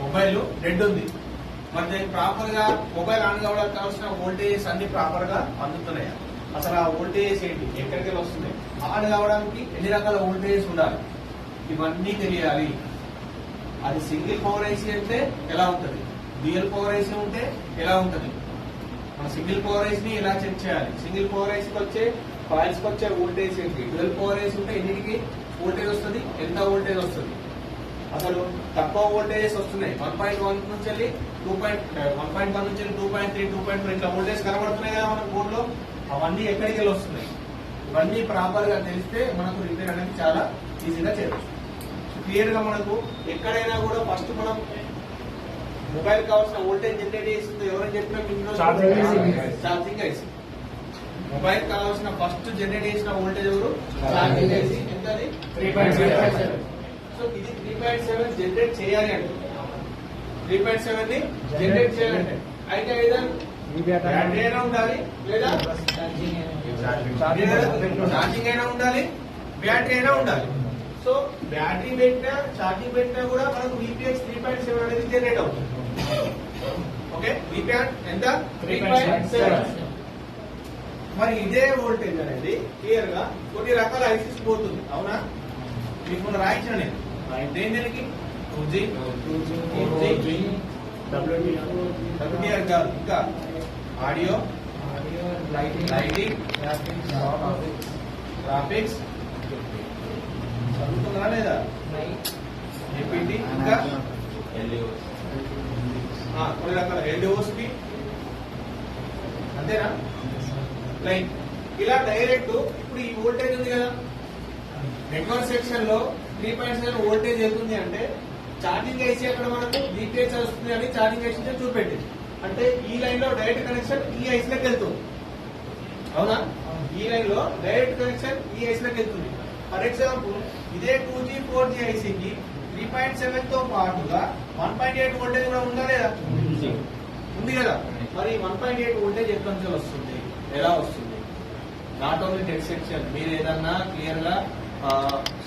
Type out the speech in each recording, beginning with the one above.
Mobile dead ఉంది. మరి దానికి ప్రాపర్ గా మొబైల్ ఆన్ కావడానికి కావాల్సిన వోల్టేజెస్ అన్ని ప్రాపర్ గా అందుతున్నాయా? అసలు ఆ వోల్టేజెస్ ఏంటి, ఎక్కడికి వస్తున్నాయి, ఆన్ కావడానికి ఎన్ని రకాల వోల్టేజెస్ ఉండాలి, ఇవన్నీ తెలియాలి. అది సింగిల్ పవర్ ఐసీ అంటే ఎలా ఉంటుంది, డ్యూయల్ పవర్ ఐసీ ఉంటే ఎలా ఉంటుంది, మన సింగిల్ పవర్ ఐసీని ఎలా చెక్ చేయాలి, సింగిల్ పవర్ ఐసీకి వచ్చే కాయిల్స్ కి వచ్చే వోల్టేజ్ ఏంటి, డ్యూయల్ పవర్ ఐసీ ఉంటే ఎన్నిటికి వోల్టేజ్ వస్తుంది, ఎంత వోల్టేజ్ వస్తుంది, అసలు తక్కువ వోల్టేజెస్ వస్తున్నాయి 1.1 నుంచి వెళ్ళి 1.1 నుంచి 2.3 2.4 ఇట్లా వోల్టేజ్ కనబడుతున్నాయి కదా మన బోర్డు లో, అవన్నీ ఎక్కడికి వెళ్ళి వస్తున్నాయి, ఇవన్నీ ప్రాపర్ గా తెలిస్తే మనకు రిపేర్ అనేది చాలా ఈజీగా చేయవచ్చు. క్లియర్ గా మనకు ఎక్కడైనా కూడా ఫస్ట్ మనం మొబైల్ కావాల్సిన వోల్టేజ్ జనరేట్ చేస్తుంది ఎవరైనా చెప్పినా ఛార్జింగ్ ఐసీ. మొబైల్ కావాల్సిన ఫస్ట్ జనరేట్ చేసిన వోల్టేజ్ ఎవరు, ఛార్జింగ్ ఐసీ. ఎంత 3.7. సో ఇది 3.7 జనరేట్ చేయాలి అంటే 3.7 ని జనరేట్ చేయాలంటే అయితే ఏదైనా బ్యాటరీ అయినా ఉండాలి లేదా ఛార్జింగ్ అయినా ఉండాలి, బ్యాటరీ అయినా ఉండాలి. సో బ్యాటరీ పెట్టినా ఛార్జింగ్ పెట్టినా కూడా మనకు VPH 3.7 అనేది జనరేట్ అవుతుంది. ఓకే, VPH ఎంత 3.7. మరి ఇదే వోల్టేజ్ అనేది క్లియర్ గా కొన్ని రకాల ఐసీస్ పోతుంది. అవునా, మీకు మొన్న రాయించిన నేను దేనికి 2G WDR కాదు, ఇంకా ఆడియో, లైటింగ్, గ్రాఫిక్స్ చదువుతుందా లేదా, APT, ఇంకా కొన్ని రకాల LDOs కి అంతేనా, లైన్. ఇలా డైరెక్ట్ ఇప్పుడు ఈ వోల్టేజ్ ఉంది కదా నెట్వర్క్ సెక్షన్ లో 3.7 వోల్టేజ్ వెళ్తుంది అంటే ఛార్జింగ్ ఐసీ అక్కడ మనకు VPH వస్తుంది అని ఛార్జింగ్ ఐసీ చూపెట్టింది. అంటే ఈ లైన్ లో డైరెక్ట్ కనెక్షన్ ఈ ఐసీలోకి వెళ్తుంది. అవునా, ఈ లైన్ లో డైరెక్ట్ కనెక్షన్ ఈ ఐసీలోకి వెళ్తుంది. ఫర్ ఎగ్జాంపుల్ ఇదే 2G 4G ఐసీకి 3.7 తో పాటుగా 1.8 వోల్టేజ్ కూడా ఉందా లేదా, ఉంది కదా. మరి 1.8 వోల్టేజ్ ఎక్కడి నుంచి వస్తుంది, ఎలా వస్తుంది? నాట్ ఓన్లీ టెక్ సెక్షన్, మీరు ఏదన్నా క్లియర్ గా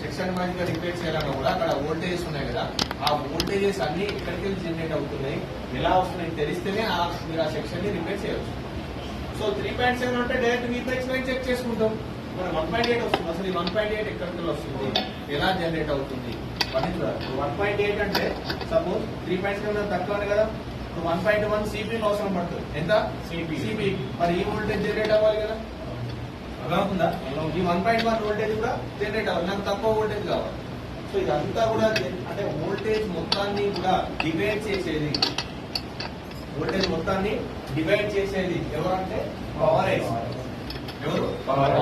సెక్షన్ వైజ్ గా రిపేర్ చేయాలన్నా కూడా అక్కడ వోల్టేజెస్ ఉన్నాయి కదా, ఆ వోల్టేజెస్ అన్ని ఎక్కడికి వెళ్ళి జనరేట్ అవుతున్నాయి, ఎలా వస్తున్నాయి తెలిస్తేనే మీరు ఆ సెక్షన్ ని రిపేర్ చేయవచ్చు. సో 3.7 అంటే డైరెక్ట్ VPH చెక్ చేసుకుంటాం. మరి 1.8 వస్తుంది, అసలు ఈ 1.8 ఎక్కడికి వస్తుంది, ఎలా జనరేట్ అవుతుంది, 1.8 అంటే సపోజ్ 3.7 తక్కువనే కదా, 1.1 CP అవసరం పడుతుంది. ఎంత CP, మరి ఈ వోల్టేజ్ జనరేట్ అవ్వాలి కదా, అలా ఉందా, ఈ 1.1 వోల్టేజ్ కూడా జనరేట్ అవ్వాలి, నాకు తక్కువ వోల్టేజ్ కావాలి. సో ఇదంతా కూడా అంటే వోల్టేజ్ మొత్తాన్ని కూడా డివైడ్ చేసేది, వోల్టేజ్ మొత్తాన్ని డివైడ్ చేసేది ఎవరంటే పవర్ ఐసీ. ఎవరు? పవర్